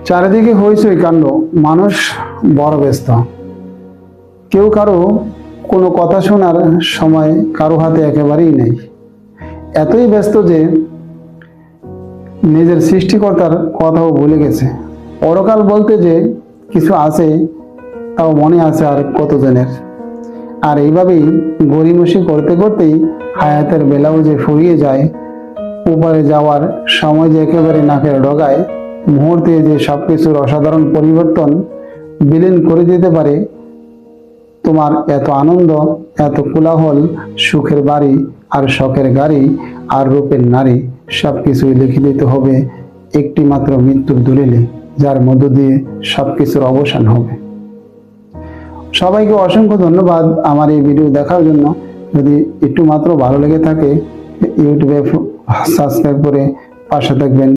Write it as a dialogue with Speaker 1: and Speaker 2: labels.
Speaker 1: চারিদিকে হইচই কাণ্ড, মানুষ বড় ব্যস্ত। কেউ কারো কোনো কথা শোনার সময় কারো হাতে একেবারেই নেই। এতই ব্যস্ত যে নিজের সৃষ্টিকর্তার কথাও ভুলে গেছে। পরকাল বলতে যে কিছু আছে তাও মনে আছে আর কতজনের। আর এইভাবেই গড়িমসি করতে করতেই হায়াতের বেলাও যে ফুরিয়ে যায়, উপরে যাওয়ার সময় যে একেবারে নাকের ডগায়, মুহূর্তে যে সবকিছুর অসাধারণ পরিবর্তন বিলীন করে দিতে পারে। তোমার এত আনন্দ, এত কোলাহল, সুখের বাড়ি আর শখের গাড়ি আর রূপের নারী, সবকিছুই লিখে দিতে হবে একটি মাত্র মৃত্যুর দলিলে, যার মধ্য দিয়ে সবকিছুর অবসান হবে। সবাইকে অসংখ্য ধন্যবাদ আমার এই ভিডিও দেখার জন্য। যদি একটু মাত্র ভালো লেগে থাকে ইউটিউবে সাবস্ক্রাইব করে পাশে থাকবেন।